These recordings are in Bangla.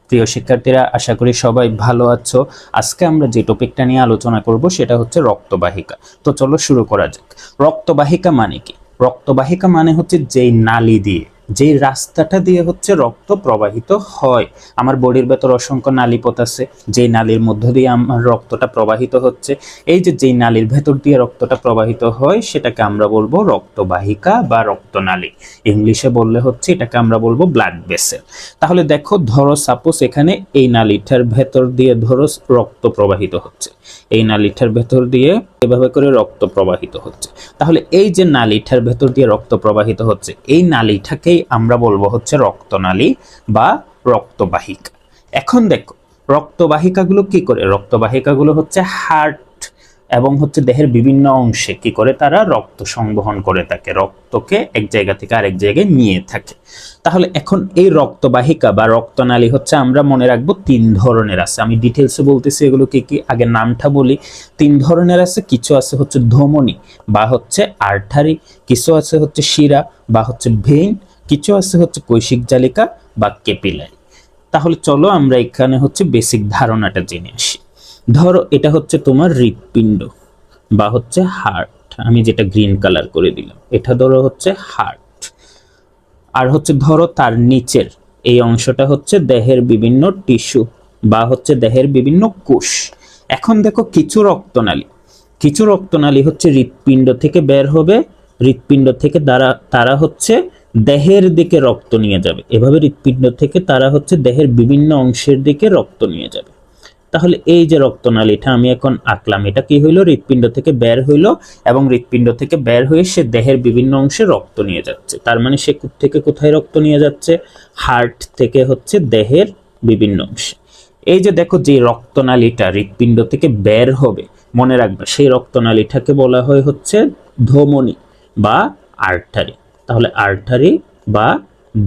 প্রিয় শিক্ষার্থীরা, আশা করি সবাই ভালো আছো। আজকে আমরা যে টপিকটা নিয়ে আলোচনা করব সেটা হচ্ছে রক্তবাহিকা। তো চলো শুরু করা যাক। রক্তবাহিকা মানে কি? রক্তবাহিকা মানে হচ্ছে যেই নালী দিয়ে, যেই রাস্তাটা দিয়ে হচ্ছে রক্ত প্রবাহিত হয়। আমার বডির ভেতর অসংখ্য নালীপথ আছে, যেই নালীর মধ্য দিয়ে আমার রক্তটা প্রবাহিত হচ্ছে। এই যে যেই নালীর ভেতর দিয়ে রক্তটা প্রবাহিত হয় সেটাকে আমরা বলবো রক্তবাহিকা বা রক্তনালী। ইংলিশে বললে হচ্ছে এটাকে আমরা বলবো ব্লাড ভেসেল। তাহলে দেখো, ধরো সাপোজ এখানে এই নালীটার ভেতর দিয়ে ধরো রক্ত প্রবাহিত হচ্ছে, এই নালীটার ভেতর দিয়ে এভাবে করে রক্ত প্রবাহিত হচ্ছে। তাহলে এই যে নালীটার ভেতর দিয়ে রক্ত প্রবাহিত হচ্ছে, এই নালীটাকেই আমরা বলবো হচ্ছে রক্তনালী বা রক্তবাহিকা। এখন দেখো, রক্তবাহিকাগুলো কি করে? রক্তবাহিকাগুলো হচ্ছে হার্ট এবং হচ্ছে দেহের বিভিন্ন অংশে কি করে তারা রক্ত সংবহন করে থাকে, রক্তকে এক জায়গা থেকে আরেক জায়গায় নিয়ে থাকে। তাহলে এখন এই রক্তবাহিকা বা রক্তনালী হচ্ছে আমরা মনে রাখবো তিন ধরনের আছে। আমি ডিটেলসে বলতেছি এগুলো কি কি, আগে নামটা বলি। তিন ধরনের আছে। কিছু আছে হচ্ছে ধমনী বা হচ্ছে আর্টারি, কিছু আছে হচ্ছে শিরা বা হচ্ছে ভেইন, কিছু আছে হচ্ছে কৈশিক জালিকা বা ক্যাপিলারি। তাহলে চলো আমরা এখানে হচ্ছে বেসিক ধারণাটা জেনে আসি। ধরো এটা হচ্ছে তোমার হৃৎপিণ্ড বা হচ্ছে হার্ট, আমি যেটা গ্রিন কালার করে দিলাম, এটা ধরো হচ্ছে হার্ট। আর হচ্ছে ধরো তার নিচের এই অংশটা হচ্ছে দেহের বিভিন্ন টিস্যু বা হচ্ছে দেহের বিভিন্ন কোষ। এখন দেখো, কিছু রক্তনালী হচ্ছে হৃৎপিণ্ড থেকে বের হবে, হৃৎপিণ্ড থেকে তারা হচ্ছে দেহের দিকে রক্ত নিয়ে যাবে। এভাবে হৃৎপিণ্ড থেকে তারা হচ্ছে দেহের বিভিন্ন অংশের দিকে রক্ত নিয়ে যাবে। তাহলে এই যে রক্তনালীটা আমি এখন আঁকলাম, এটা কি হইলো? হৃৎপিণ্ড থেকে বের হইলো এবং হৃৎপিণ্ড থেকে বের হয়ে সে দেহের বিভিন্ন অংশে রক্ত নিয়ে যাচ্ছে। তার মানে সে থেকে কোথায় রক্ত নিয়ে যাচ্ছে? হার্ট থেকে হচ্ছে দেহের বিভিন্ন অংশে। এই যে দেখো, যে রক্তনালীটা হৃৎপিণ্ড থেকে বের হবে, মনে রাখবে সেই রক্তনালীটাকে বলা হয় হচ্ছে ধমনী বা আর্টারি। তাহলে আর্টারি বা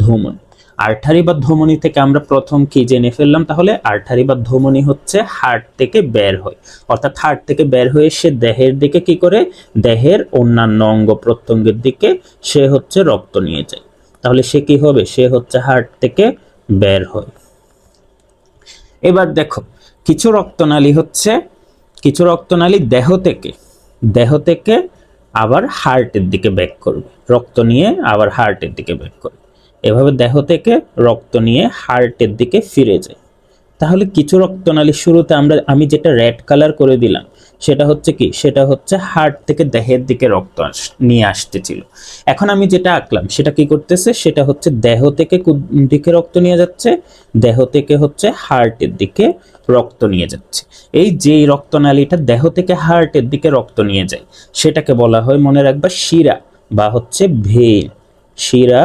ধমনী। আর্টারি বা ধমনী থেকে আমরা প্রথম কি জেনে ফেললাম? তাহলে আর্টারি বা ধমনী হচ্ছে হার্ট থেকে বের হয়, অর্থাৎ হার্ট থেকে বের হয়ে সে দেহের দিকে কি করে? দেহের অন্যান্য অঙ্গ প্রত্যঙ্গের দিকে সে হচ্ছে রক্ত নিয়ে যায়। তাহলে সে কি হবে? সে হচ্ছে হার্ট থেকে বের হয়। এবার দেখো, কিছু রক্তনালী দেহ থেকে আবার হার্টের দিকে ব্যাক করবে, রক্ত নিয়ে আবার হার্টের দিকে ব্যাক করবে। এভাবে দেহ থেকে রক্ত নিয়ে হার্টের দিকে ফিরে যায়। তাহলে কিছু রক্তনালী শুরুতে আমি যেটা রেড কালার করে দিলাম সেটা হচ্ছে কি? সেটা হচ্ছে হার্ট থেকে দেহের দিকে রক্ত নিয়ে আসতেছিল। এখন আমি যেটা আঁকলাম সেটা কি করতেছে? সেটা হচ্ছে দেহ থেকে কোন দিকে রক্ত নিয়ে যাচ্ছে? দেহ থেকে হচ্ছে হার্টের দিকে রক্ত নিয়ে যাচ্ছে। এই যে রক্তনালীটা দেহ থেকে হার্টের দিকে রক্ত নিয়ে যায় সেটাকে বলা হয়, মনে রাখবা, শিরা বা হচ্ছে ভেইন। শিরা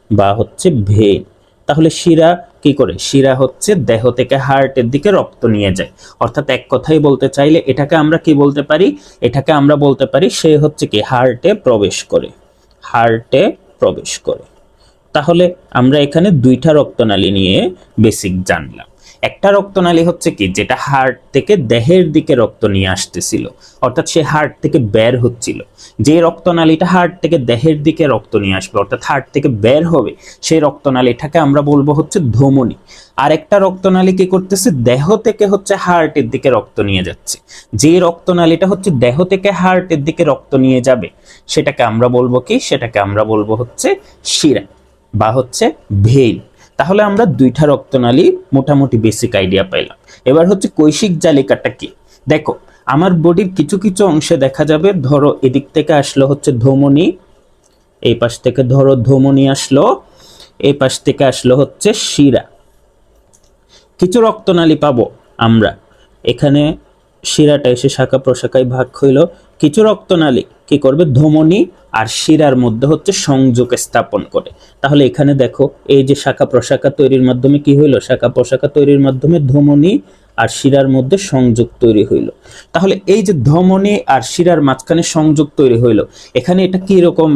বা হচ্ছে ভেইন। তাহলে শিরা কি করে? শিরা হচ্ছে দেহ থেকে হার্টের দিকে রক্ত নিয়ে যায়। অর্থাৎ এক কথাই বলতে চাইলে এটাকে আমরা কি বলতে পারি? এটাকে আমরা বলতে পারি সে হচ্ছে কি হার্টে প্রবেশ করে, হার্টে প্রবেশ করে। তাহলে আমরা এখানে দুইটা রক্তনালী নিয়ে বেসিক জানলাম। একটা রক্তনালী হচ্ছে কি, যেটা হার্ট থেকে দেহের দিকে রক্ত নিয়ে আসতেছিল, অর্থাৎ সে হার্ট থেকে বের হচ্ছিল। যে রক্তনালীটা হার্ট থেকে দেহের দিকে রক্ত নিয়ে আসবে, অর্থাৎ হার্ট থেকে বের হবে, সেই রক্তনালীটাকে আমরা বলবো হচ্ছে ধমনী। আর একটা রক্তনালী কি করতেছে? দেহ থেকে হচ্ছে হার্টের দিকে রক্ত নিয়ে যাচ্ছে। যে রক্তনালীটা হচ্ছে দেহ থেকে হার্টের দিকে রক্ত নিয়ে যাবে সেটাকে আমরা বলবো কি? সেটাকে আমরা বলবো হচ্ছে শিরা বা হচ্ছে ভেইন। তাহলে আমরা দুইটা রক্তনালী মোটামুটি বেসিক আইডিয়া পাইলাম। এবার হচ্ছে কৈশিক জালিকাটা কি? দেখো, আমার বডির কিছু কিছু অংশে দেখা যাবে, ধরো এদিক থেকে আসলো হচ্ছে ধমনী, এই পাশ থেকে ধরো ধমনী আসলো, এই পাশ থেকে আসলো হচ্ছে শিরা। কিছু রক্তনালী পাবো আমরা এখানে, শিরাটা এসে শাখা প্রশাখায় ভাগ হইল। কিছু রক্তনালী কি করবে? ধমনী আর শিরার মধ্যে হচ্ছে সংযোগ স্থাপন করে। তাহলে এখানে দেখো, এই যে শাখা প্রশাখা তৈরির মাধ্যমে কি হইলো? শাখা প্রশাখা তৈরির মাধ্যমে ধমনী আর শিরার মধ্যে সংযোগ তৈরি হইল। তাহলে এই যে ধমনী আর শিরার মাঝখানে সংযোগ তৈরি হইল, এখানে এটা কি রকম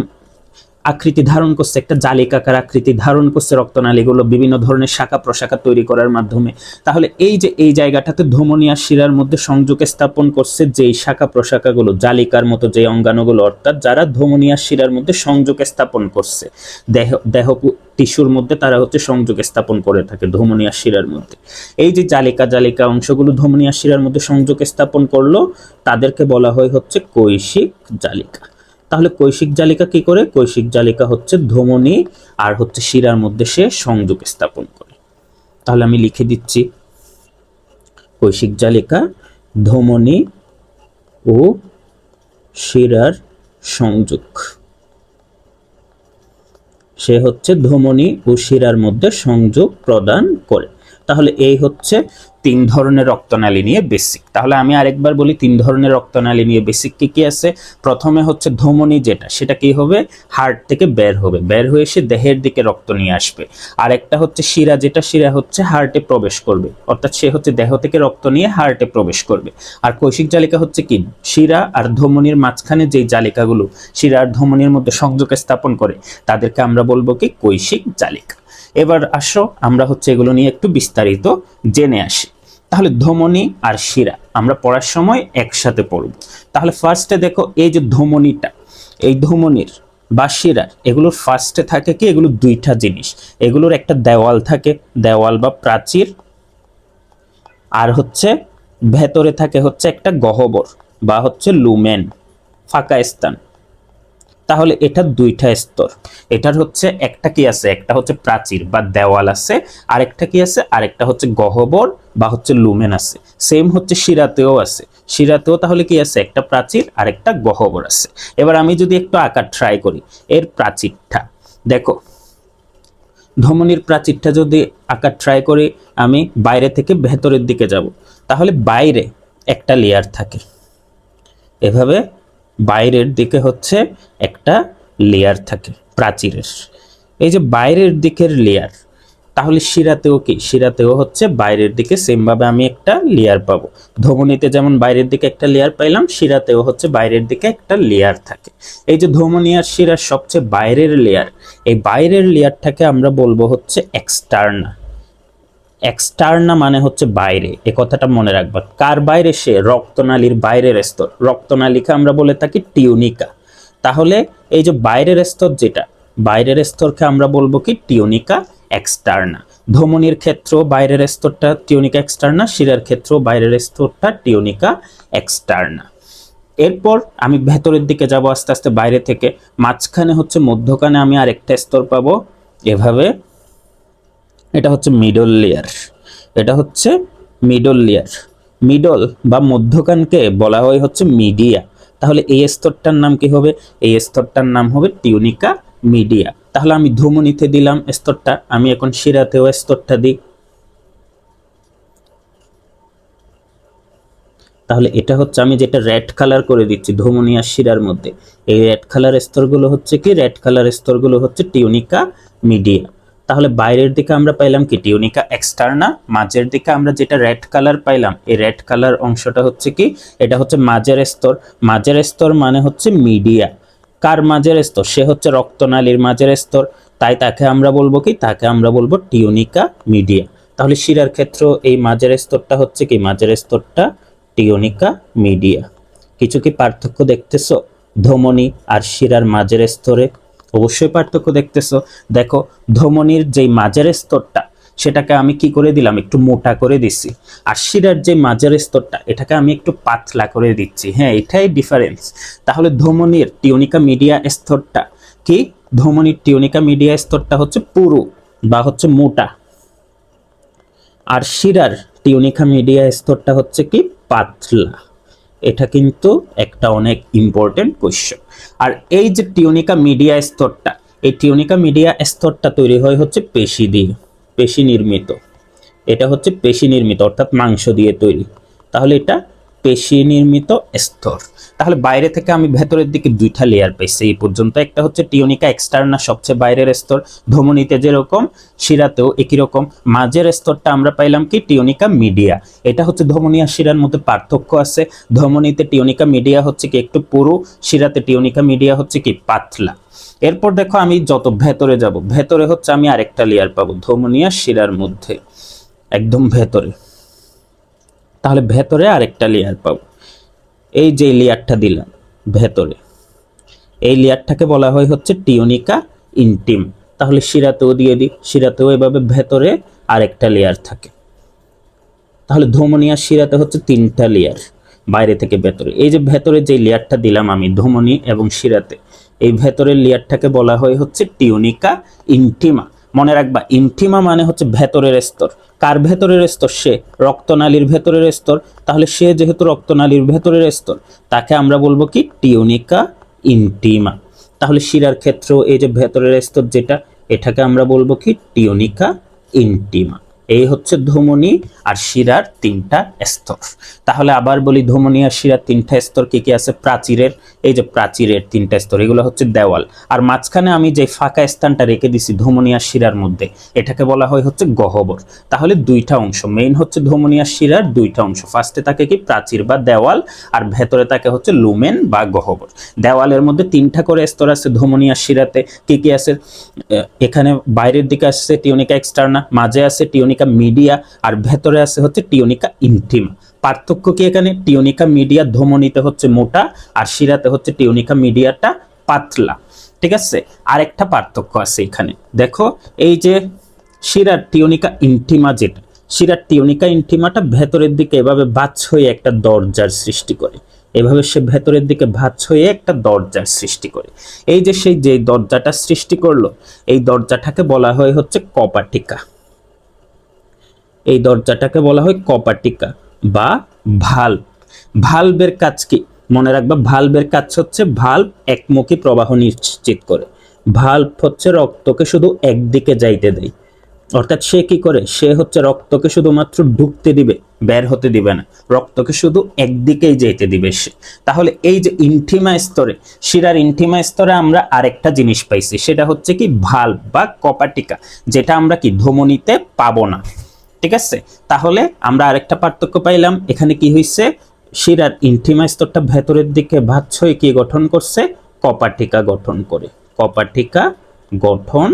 আকৃতি ধারণ করছে, একটা জালিকাকার আকৃতি ধারণ করছে রক্তনালীগুলো বিভিন্ন ধরনের শাখা প্রশাখা তৈরি করার মাধ্যমে। তাহলে এই যে এই জায়গাটাতে ধমনী আর শিরার মধ্যে সংযোগ স্থাপন করছে যেই শাখা প্রশাখাগুলো জালিকার মতো যে অঙ্গাণুগুলো, অর্থাৎ যারা ধমনী আর শিরার মধ্যে সংযোগ স্থাপন করছে দেহ টিস্যুর মধ্যে, তারা হচ্ছে সংযোগ স্থাপন করে থাকে ধমনী আর শিরার মধ্যে। এই যে জালিকা জালিকা অংশগুলো ধমনী আর শিরার মধ্যে সংযোগ স্থাপন করলো, তাদেরকে বলা হয় হচ্ছে কৈশিক জালিকা। তাহলে কৈশিক জালিকা কি করে? কৈশিক জালিকা হচ্ছে ধমনী আর হচ্ছে শিরার মধ্যে সে সংযোগ স্থাপন করে। তাহলে আমি লিখে দিচ্ছি, কৈশিক জালিকা ধমনী ও শিরার সংযোগ, সে হচ্ছে ধমনী ও শিরার মধ্যে সংযোগ প্রদান করে। তাহলে এই হচ্ছে 3 ধরনের রক্তনালী নিয়ে বেসিক। তাহলে আমি আরেকবার বলি 3 ধরনের রক্তনালী নিয়ে বেসিক কি কি আছে। প্রথমে হচ্ছে ধমনী, যেটা সেটা কি হবে, হার্ট থেকে বের হবে, বের হয়ে এসে দেহের দিকে রক্ত নিয়ে আসবে। আরেকটা হচ্ছে শিরা, যেটা শিরা হচ্ছে হার্টে প্রবেশ করবে, অর্থাৎ সে হচ্ছে দেহ থেকে রক্ত নিয়ে হার্টে প্রবেশ করবে। আর কৈশিক জালিকা হচ্ছে কি, শিরা আর ধমনীর মাঝখানে যেই জালিকাগুলো শিরা আর ধমনীর মধ্যে সংযোগ স্থাপন করে, তাদেরকে আমরা বলবো কি কৈশিক জালিকা। এবার আসো আমরা হচ্ছে এগুলো নিয়ে একটু বিস্তারিত জেনে আসি। তাহলে ধমনী আর শিরা আমরা পড়ার সময় একসাথে পড়ব। তাহলে ফার্স্টে দেখো, এই যে ধমনীটা, এই ধমনীর বা শিরার, এগুলোর ফার্স্টে থাকে কি, এগুলো 2টা জিনিস। এগুলোর একটা দেওয়াল থাকে, দেওয়াল বা প্রাচীর, আর হচ্ছে ভেতরে থাকে হচ্ছে একটা গহ্বর বা হচ্ছে লুমেন, ফাঁকা স্থান। তাহলে এটা 2টা স্তর। এটার হচ্ছে একটা কি আছে, একটা হচ্ছে প্রাচীর বা দেওয়াল আছে, আরেকটা কি আছে, আরেকটা হচ্ছে গহ্বর বা হচ্ছে লুমেন আছে। সেম হচ্ছে শিরাতেও আছে, শিরাতেও তাহলে কি আছে, একটা প্রাচীর আর একটা গহ্বর আছে। এবার আমি যদি একটু আঁকার ট্রাই করি এর প্রাচীরটা, দেখো ধমনীর প্রাচীরটা যদি আঁকার ট্রাই করি, আমি বাইরে থেকে ভেতরের দিকে যাব, তাহলে বাইরে একটা লেয়ার থাকে, এভাবে বাইরের দিকে হচ্ছে একটা লেয়ার থাকে প্রাচীরের, এই যে বাইরের দিকের লেয়ার। তাহলে শিরাতেও কি, শিরাতেও হচ্ছে বাইরের দিকে সেম ভাবে আমি একটা লেয়ার পাবো। ধমনীতে যেমন বাইরের দিকে একটা লেয়ার পাইলাম, শিরাতেও হচ্ছে বাইরের দিকে একটা লেয়ার থাকে। এই যে ধমনী আর শিরার সবচেয়ে বাইরের লেয়ার, এই বাইরের লেয়ারটাকে আমরা বলবো হচ্ছে এক্সটার্না। এক্সটার্না মানে হচ্ছে বাইরে, এ কথাটা মনে রাখবা। কার বাইরে? সে রক্তনালীর বাইরের স্তর। রক্তনালীকে আমরা বলে থাকি টিউনিকা। তাহলে এই যে বাইরের স্তর, যেটা বাইরের স্তরকে আমরা বলবো কি, টিউনিকা এক্সটার্না। ধমনীর ক্ষেত্র বাইরের স্তরটা টিউনিকা এক্সটার্না, শিরার ক্ষেত্র বাইরের স্তরটা টিউনিকা এক্সটার্না। এরপর আমি ভেতরের দিকে যাব আস্তে আস্তে বাইরে থেকে, মাঝখানে হচ্ছে মধ্যখানে আমি আরেকটা স্তর পাবো এভাবে, এটা হচ্ছে মিডল লেয়ার, এটা হচ্ছে মিডল লেয়ার। মিডল বা মধ্যখানকে বলা হয় হচ্ছে মিডিয়া। তাহলে এই স্তরটার নাম কি হবে? এই স্তরটার নাম হবে টিউনিকা মিডিয়া। তাহলে আমি ধমনীতে দিলাম স্তরটা, আমি এখন শিরাতেও স্তরটা দিই। তাহলে এটা হচ্ছে আমি যেটা রেড কালার করে দিচ্ছি ধমনী আর শিরার মধ্যে, এই রেড কালার স্তরগুলো হচ্ছে কি, রেড কালার স্তরগুলো হচ্ছে টিউনিকা মিডিয়া। তাহলে বাইরের দিকে আমরা পাইলাম কি, টিউনিকা এক্সটার্না। মাঝের দিকে আমরা যেটা রেড কালার পাইলাম, এই রেড কালার অংশটা হচ্ছে কি, এটা হচ্ছে মাঝের স্তর। মাঝের স্তর মানে হচ্ছে মিডিয়া। কার মাঝের স্তর? সে হচ্ছে রক্তনালীর মাঝের স্তর, তাই তাকে আমরা বলবো কি, তাকে আমরা বলবো টিউনিকা মিডিয়া। তাহলে শিরার ক্ষেত্র এই মাঝের স্তরটা হচ্ছে কি, মাঝের স্তরটা টিউনিকা মিডিয়া। কিছু কি পার্থক্য দেখতেছো ধমনী আর শিরার মাঝের স্তরে? অবশ্যই পার্থক্য দেখতেছো। দেখো ধমনীর যেই মাঝের স্তরটা, সেটাকে আমি কি করে দিলাম, একটু মোটা করে দিচ্ছি। আর শিরার যে মাঝের স্তরটা, এটাকে আমি একটু পাতলা করে দিচ্ছি। হ্যাঁ, এটাই ডিফারেন্স। তাহলে ধমনীর টিউনিকা মিডিয়া স্তরটা কি, ধমনীর টিউনিকা মিডিয়া স্তরটা হচ্ছে পুরু বা হচ্ছে মোটা, আর শিরার টিউনিকা মিডিয়া স্তরটা হচ্ছে কি, পাতলা। এটা কিন্তু একটা অনেক ইম্পর্টেন্ট কোশ্চেন। আর এই যে টিউনিকা মিডিয়া স্তরটা, এই টিউনিকা মিডিয়া স্তরটা তৈরি হয় হচ্ছে পেশি দিয়ে, পেশি নির্মিত। এটা হচ্ছে পেশি নির্মিত, অর্থাৎ মাংস দিয়ে তৈরি। তাহলে এটা পেশি নির্মিত স্তর। তাহলে বাইরে থেকে আমি ভেতরের দিকে দুইটা লেয়ার পাইছি এই পর্যন্ত। একটা হচ্ছে টিউনিকা এক্সটার্না, সবচেয়ে বাইরের স্তর, ধমনীতে যেরকম শিরাতেও একই রকম। মাঝের স্তরটা আমরা পাইলাম কি টিউনিকা মিডিয়া। এটা হচ্ছে ধমনী আর শিরার মধ্যে পার্থক্য আছে। ধমনীতে টিউনিকা মিডিয়া হচ্ছে কি একটু পুরু, শিরাতে টিউনিকা মিডিয়া হচ্ছে কি পাতলা। এরপর দেখো আমি যত ভেতরে যাব, ভেতরে হচ্ছে আমি আরেকটা লেয়ার পাবো ধমনী আর শিরার মধ্যে, একদম ভেতরে। তাহলে ভেতরে আরেকটা লেয়ার পাবো, এই যে লেয়ারটা দিলাম ভেতরে, এই লেয়ারটাকে বলা হয় হচ্ছে টিউনিকা ইন্টিম। তাহলে শিরাতেও দিয়ে দিই, শিরাতেও এভাবে ভেতরে আরেকটা লেয়ার থাকে। তাহলে ধমনী আর শিরাতে হচ্ছে তিনটা লেয়ার, বাইরে থেকে ভেতরে। এই যে ভেতরে যে লেয়ারটা দিলাম আমি ধমনী এবং শিরাতে, এই ভেতরের লেয়ারটাকে বলা হয় হচ্ছে টিউনিকা ইন্টিমা। মনে রাখবা, ইন্টিমা মানে হচ্ছে ভেতরের স্তর। কার ভেতরের স্তর? সে রক্তনালীর ভেতরের স্তর। তাহলে সে যেহেতু রক্তনালীর ভেতরের স্তর, তাকে আমরা বলবো কি টিউনিকা ইন্টিমা। তাহলে শিরার ক্ষেত্রেও এই যে ভেতরের স্তর যেটা, এটাকে আমরা বলবো কি টিউনিকা ইন্টিমা। এই হচ্ছে ধমনী আর শিরার তিনটা স্তর। তাহলে আবার বলি, ধমনী আর শিরার তিনটা স্তর কি কি আছে? প্রাচীরের, এই যে প্রাচীরের তিনটা স্তর, এগুলো হচ্ছে দেওয়াল। আর মাঝখানে আমি যে ফাঁকা স্থানটা রেখে দিছি ধমনী আর শিরার মধ্যে, এটাকে বলা হয় হচ্ছে গহ্বর। তাহলে দুইটা অংশ, মেইন হচ্ছে ধমনী আর শিরার দুইটা অংশ। ফার্স্টে থাকে কি প্রাচীর বা দেওয়াল, আর ভেতরে থাকে হচ্ছে লুমেন বা গহ্বর। দেওয়ালের মধ্যে তিনটা করে স্তর আছে ধমনী আর শিরাতে। কি কি আছে? এখানে বাইরের দিকে আছে টিউনিকা এক্সটার্না, মাঝে আছে টিউনিকা মিডিয়া, আর ভেতরে আছে হচ্ছে টিউনিকা ইন্টিমা। পার্থক্য কি এখানে? টিউনিকা মিডিয়া ধমনীতে হচ্ছে মোটা, আর শিরাতে হচ্ছে টিউনিকা মিডিয়াটা পাতলা। ঠিক আছে, আরেকটা পার্থক্য আছে এখানে দেখো, এই যে শিরার টিউনিকা ইন্টিমা যেটা, শিরার টিউনিকা ইন্টিমাটা ভেতরের দিকে এভাবে ভাঁজ হয়ে একটা দরজার সৃষ্টি করে। এভাবে সে ভেতরের দিকে ভাঁজ হয়ে একটা দরজার সৃষ্টি করে। এই যে সেই যে দরজাটা সৃষ্টি করলো, এই দরজাটাকে বলা হয় হচ্ছে কপাটিকা। এই দরজাটাকে বলা হয় কপাটিকা বা ভাল্ব। ভাল্বের কাজ কি? মনে রাখবা, ভাল্বের কাজ হচ্ছে ভাল্ব একমুখী প্রবাহ নিশ্চিত করে। ভাল্ব হচ্ছে রক্তকে শুধু একদিকে যাইতে দেয়। অর্থাৎ সে কি করে? সে হচ্ছে রক্তকে শুধুমাত্র ঢুকতে দিবে, বের হতে দিবে না। রক্তকে শুধু একদিকেই যেতে দিবে সে। তাহলে এই যে ইন্টিমা স্তরে, শিরার ইন্টিমা স্তরে আমরা আরেকটা জিনিস পাইছি, সেটা হচ্ছে কি ভাল্ব বা কপাটিকা, যেটা আমরা কি ধমনীতে পাবো না। ঠিক আছে, তাহলে আমরা আরেকটা পার্থক্য পাইলাম। এখানে কি হইছে? শিরার ইন্টিমা স্তরটা ভেতরের দিকে ভাঁজ হয়ে কি গঠন করছে? কপাটিকা গঠন করে। কপাটিকা গঠন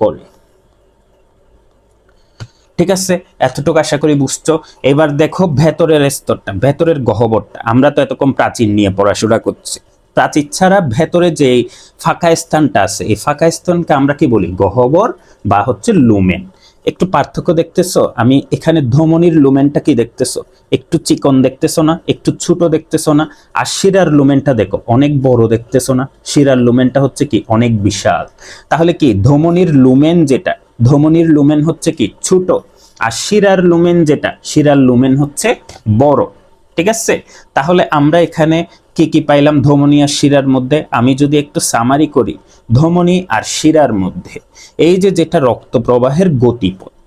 করে। ঠিক আছে, এতটুকু আশা করি বুঝছো। এবার দেখো ভেতরের স্তরটা, ভেতরের গহ্বরটা। আমরা তো এতক্ষণ প্রাচীর নিয়ে পড়াশোনা করছি। প্রাচীর ছাড়া ভেতরে যে ফাঁকা স্থানটা আছে, এই ফাঁকা স্থানকে আমরা কি বলি? গহ্বর বা হচ্ছে লুমেন। একটু পার্থক্য দেখতেছো? আমি এখানে ধমনীর লুমেনটা কি দেখতেছো? একটু চিকন দেখতেছো না? একটু ছোট দেখতেছো না? আর শিরার লুমেনটা দেখো, অনেক বড় দেখতেছো না? শিরার লুমেনটা হচ্ছে কি অনেক বিশাল। তাহলে কি ধমনীর লুমেন যেটা, ধমনীর লুমেন হচ্ছে কি ছোট, আর শিরার লুমেন যেটা, শিরার লুমেন হচ্ছে বড়। ঠিক আছে, তাহলে আমরা এখানে কি কি পাইলাম ধমনী আর শিরার মধ্যে? আমি যদি একটু সামারি করি, ধমনী আর শিরার মধ্যে এই যে যেটা রক্ত প্রবাহের গতিপথ,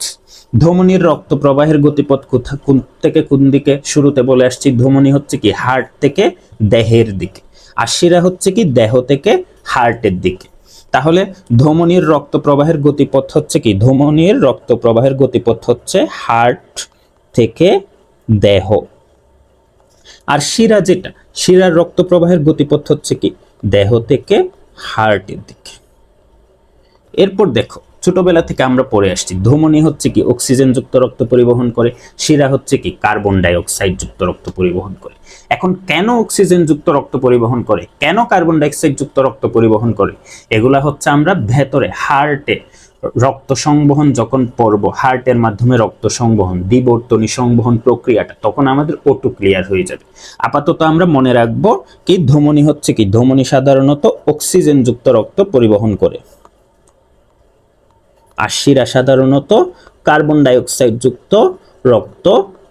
ধমনীর রক্ত প্রবাহের গতিপথ কোন থেকে কোন দিকে? শুরুতে বলে আসছি, ধমনী হচ্ছে কি হার্ট থেকে দেহের দিকে, আর শিরা হচ্ছে কি দেহ থেকে হার্টের দিকে। তাহলে ধমনীর রক্ত প্রবাহের গতিপথ হচ্ছে কি? ধমনীর রক্ত প্রবাহের গতিপথ হচ্ছে হার্ট থেকে দেহ। আর শিরা যেটা, শিরার রক্ত প্রবাহের গতিপথ হচ্ছে কি? দেহ থেকে হার্টের দিকে। এরপর দেখো, ছোটবেলা থেকে আমরা পড়ে আসছি ধমনী হচ্ছে কি অক্সিজেন যুক্ত রক্ত পরিবহন করে, শিরা হচ্ছে কি কার্বন ডাই অক্সাইড যুক্ত রক্ত পরিবহন করে। এখন কেন অক্সিজেন যুক্ত রক্ত পরিবহন করে, কেন কার্বন ডাই অক্সাইড যুক্ত রক্ত পরিবহন করে, এগুলা হচ্ছে আমরা ভেতরে হার্টে রক্ত সংবহন যখন পড়ব, হার্টের মাধ্যমে রক্ত সংবহন, দ্বিবর্তনী সংবহন প্রক্রিয়াটা তখন আমাদের অটো ক্লিয়ার হয়ে যাবে। আপাতত আমরা মনে রাখবো কি ধমনী হচ্ছে কি, ধমনী সাধারণত অক্সিজেন যুক্ত রক্ত পরিবহন করে, আর শিরা সাধারণত কার্বন ডাই অক্সাইড যুক্ত রক্ত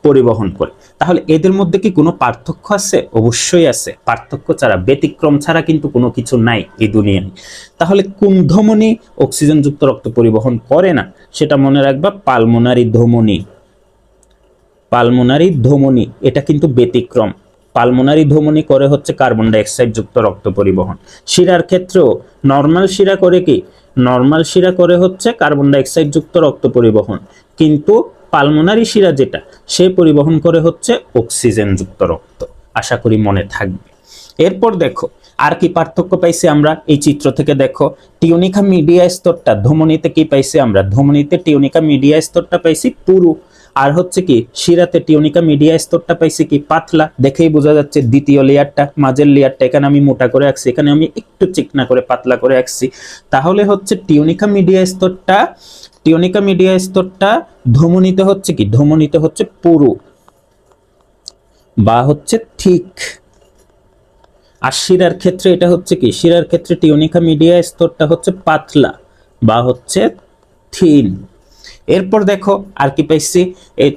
পরিবহন করে। তাহলে এদের মধ্যে কি কোনো পার্থক্য আছে? অবশ্যই আছে। পার্থক্য ছাড়া, ব্যতিক্রম ছাড়া কিন্তু কোনো কিছু নাই এই দুনিয়ায়। তাহলে কোন ধমনী অক্সিজেন যুক্ত রক্ত পরিবহন করে না? সেটা মনে রাখবা, পালমোনারি ধমনী। পালমোনারি ধমনী এটা কিন্তু ব্যতিক্রম, পালমোনারি ধমনী করে হচ্ছে কার্বন ডাই অক্সাইড যুক্ত রক্ত পরিবহন। শিরার ক্ষেত্রেও নর্মাল শিরা করে কি, নর্মাল শিরা করে হচ্ছে কার্বন ডাই অক্সাইড যুক্ত রক্ত পরিবহন, কিন্তু পালমোনারি শিরা যেটা সে পরিবহন করে হচ্ছে অক্সিজেন যুক্ত রক্ত। আশা করি মনে থাকবে। এরপর দেখো আর কি পার্থক্য পাইছি আমরা এই চিত্র থেকে। দেখো টিউনিকা মিডিয়া স্তরটা ধমনীতে কি পাইছি আমরা, ধমনীতে টিউনিকা মিডিয়া স্তরটা পাইছি পুরু, আর হচ্ছে কি শিরাতে টিউনিকা মিডিয়া স্তরটা পাইছি কি পাতলা। দেখেই বোঝা যাচ্ছে দ্বিতীয় লেয়ারটা, মাঝের লেয়ারটা এখানে আমি মোটা করে আঁকছি, এখানে আমি একটু চিকনা করে পাতলা করে আঁকছি। তাহলে হচ্ছে টিউনিকা মিডিয়া স্তরটা, টিউনিকা মিডিয়া স্তরটা ধমনীতে হচ্ছে কি, ধমনীতে হচ্ছে পুরু বা হচ্ছে ঠিক। আর শিরার ক্ষেত্রে এটা হচ্ছে কি, শিরার ক্ষেত্রে টিউনিকা মিডিয়া স্তরটা হচ্ছে পাতলা বা হচ্ছে থিন। এরপর দেখো আর কি পাইছি, এই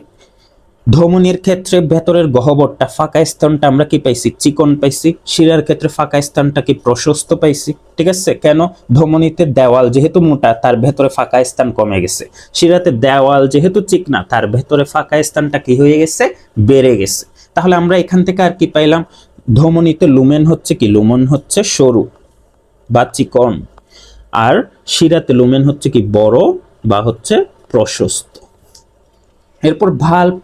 ধমনীর ক্ষেত্রে ভেতরের গহ্বরটা ফাঁকা স্থানটা আমরা কি পাইছি, চিকন পাইছি। শিরার ক্ষেত্রে ফাঁকা স্থানটা কি প্রশস্ত পাইছি। ঠিক আছে, কেন, ধমনীতে দেওয়াল যেহেতু মোটা তার ভেতরে ফাঁকা স্থান কমে গেছে, শিরাতে দেওয়াল যেহেতু চিকনা তার ভেতরে ফাঁকা স্থানটা কি হয়ে গেছে, বেড়ে গেছে। তাহলে আমরা এখান থেকে আর কি পাইলাম, ধমনীতে লুমেন হচ্ছে কি, লুমেন হচ্ছে সরু বা চিকন, আর শিরাতে লুমেন হচ্ছে কি বড় বা হচ্ছে প্রশস্ত। এরপর ভাল্ব,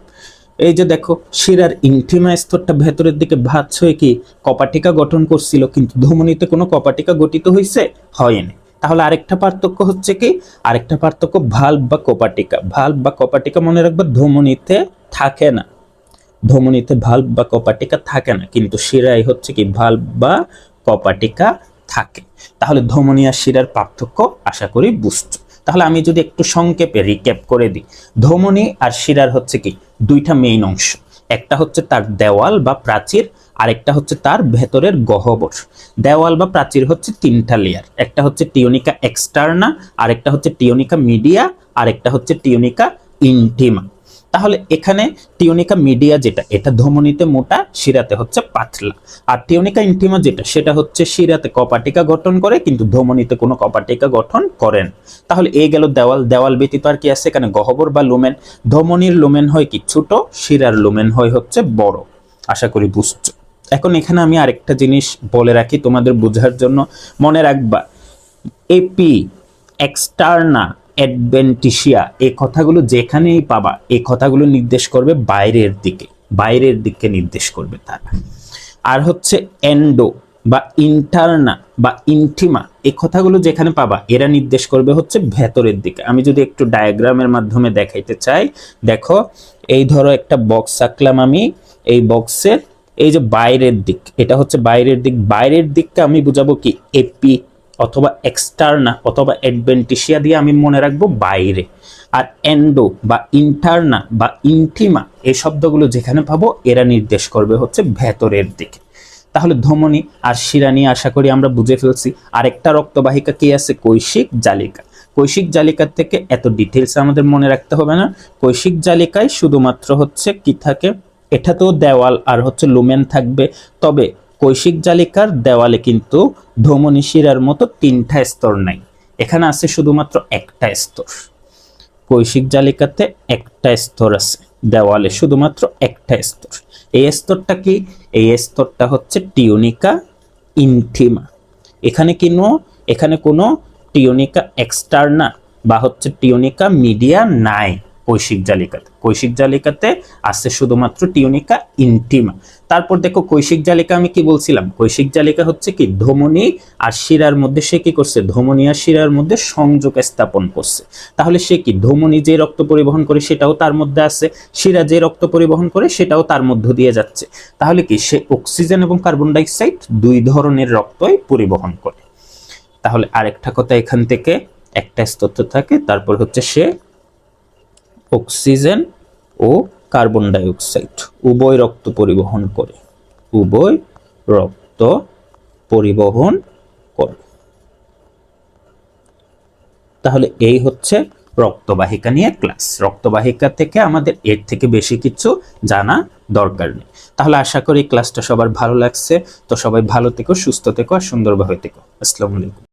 এই যে দেখো শিরার ইনটিমা স্তরটা ভেতরের দিকে ভাঁজ হয়ে কি কপাটিকা গঠন করছিল, কিন্তু ধমনীতে কোনো কপাটিকা গঠিত হয়েছে, হয়নি। তাহলে আরেকটা পার্থক্য হচ্ছে কি, আরেকটা পার্থক্য ভাল্ব বা কপাটিকা। ভাল্ব বা কপাটিকা মনে রাখবা ধমনীতে থাকে না, ধমনীতে ভাল্ব বা কপাটিকা থাকে না, কিন্তু শিরায় হচ্ছে কি ভাল্ব বা কপাটিকা থাকে। তাহলে ধমনী আর শিরার পার্থক্য আশা করি বুঝছো। তাহলে আমি যদি একটু সংক্ষেপে রিক্যাপ করে দিই, ধমনী আর শিরার হচ্ছে কি দুইটা মেইন অংশ, একটা হচ্ছে তার দেওয়াল বা প্রাচীর, আরেকটা হচ্ছে তার ভেতরের গহ্বর। দেওয়াল বা প্রাচীর হচ্ছে তিনটা লেয়ার, একটা হচ্ছে টিউনিকা এক্সটার্না, আরেকটা হচ্ছে টিউনিকা মিডিয়া, আরেকটা হচ্ছে টিউনিকা ইনটিমা। তাহলে এখানে টিউনিকা মিডিয়া যেটা এটা ধমনীতে মোটা, শিরাতে হচ্ছে পাতলা, আর টিউনিকা ইনটিমা যেটা সেটা হচ্ছে শিরাতে কপাটিকা গঠন করে কিন্তু ধমনীতে কোনো কপাটিকা গঠন করেন। তাহলে এই গেল দেওয়াল। দেওয়াল ব্যতীত আর কি আছে এখানে, গহ্বর বা লুমেন। ধমনীর লুমেন হয় কি ছোট, শিরার লুমেন হয় হচ্ছে বড়। আশা করি বুঝছো। এখন এখানে আমি আরেকটা জিনিস বলে রাখি তোমাদের বোঝার জন্য, মনে রাখবা এপি, এক্সটার্না, অ্যাডভেন্টিসিয়া এই কথাগুলো যেখানেই পাবা এই কথাগুলো নির্দেশ করবে বাইরের দিকে, বাইরের দিকে নির্দেশ করবে তারা। আর হচ্ছে এন্ডো বা ইন্টারনা বা ইনটিমা এই কথাগুলো যেখানে পাবা এরা নির্দেশ করবে হচ্ছে ভেতরের দিকে। আমি যদি একটু ডায়াগ্রামের মাধ্যমে দেখাইতে চাই, দেখো এই ধরো একটা বক্স আঁকলাম আমি, এই বক্সের এই যে বাইরের দিক এটা হচ্ছে বাইরের দিক, বাইরের দিকটা আমি বুঝাবো কি এপি অথবা এক্সটার্না অথবা অ্যাডভেন্টিসিয়া দিয়ে আমি মনে রাখবো বাইরে। আর এন্ডো বা ইন্টারনা বা ইনটিমা এই শব্দগুলো যেখানে পাবো এরা নির্দেশ করবে হচ্ছে ভেতরের দিকে। তাহলে ধমনী আর শিরা নিয়ে আশা করি আমরা বুঝে ফেলছি। আরেকটা রক্তবাহিকা কি আছে, কৈশিক জালিকা। কৈশিক জালিকার থেকে এত ডিটেলস আমাদের মনে রাখতে হবে না। কৈশিক জালিকায় শুধুমাত্র হচ্ছে কি থাকে, এটাতেও দেওয়াল আর হচ্ছে লুমেন থাকবে, তবে কৈশিক জালিকার দেওয়ালে কিন্তু ধমনী শিরার মতো তিনটা স্তর নাই, এখানে আছে শুধুমাত্র একটা স্তর। কৈশিক জালিকাতে একটা স্তর আছে, দেওয়ালে শুধুমাত্র একটা স্তর। এই স্তরটা কি, এই স্তরটা হচ্ছে টিউনিকা ইনটিমা। এখানে কোনো টিউনিকা এক্সটার্না বা হচ্ছে টিউনিকা মিডিয়া নাই কৈশিক জালিকাতে। কৈশিক জালিকাতে আছে শুধুমাত্র টিউনিকা ইনটিমা। তারপর দেখো কৈশিক জালিকা আমি কি বলছিলাম, কৈশিক জালিকা হচ্ছে কি ধমনী আর শিরার মধ্যে সে কি করছে, ধমনী আর শিরার মধ্যে সংযোগ স্থাপন করছে। তাহলে সে কি ধমনী যে রক্ত পরিবহন করে সেটাও তার মধ্যে আছে, শিরা যে রক্ত পরিবহন করে সেটাও তার মধ্য দিয়ে যাচ্ছে। তাহলে কি সে অক্সিজেন এবং কার্বন ডাই অক্সাইড দুই ধরনের রক্তই পরিবহন করে। তাহলে আরেকটা কথা এখান থেকে একটা স্তর থাকে, তারপর হচ্ছে সে অক্সিজেন ও কার্বন ডাই অক্সাইড উভয় রক্ত পরিবহন করে, উভয় রক্ত পরিবহন করে। তাহলে এই হচ্ছে রক্তবাহিকা নিয়ে ক্লাস। রক্তবাহিকা থেকে আমাদের এর থেকে বেশি কিছু জানা দরকার নেই। তাহলে আশা করি ক্লাসটা সবার ভালো লাগছে। তো সবাই ভালো থেকো, সুস্থ থেকো আর সুন্দরভাবে থেকো। আসসালামু আলাইকুম।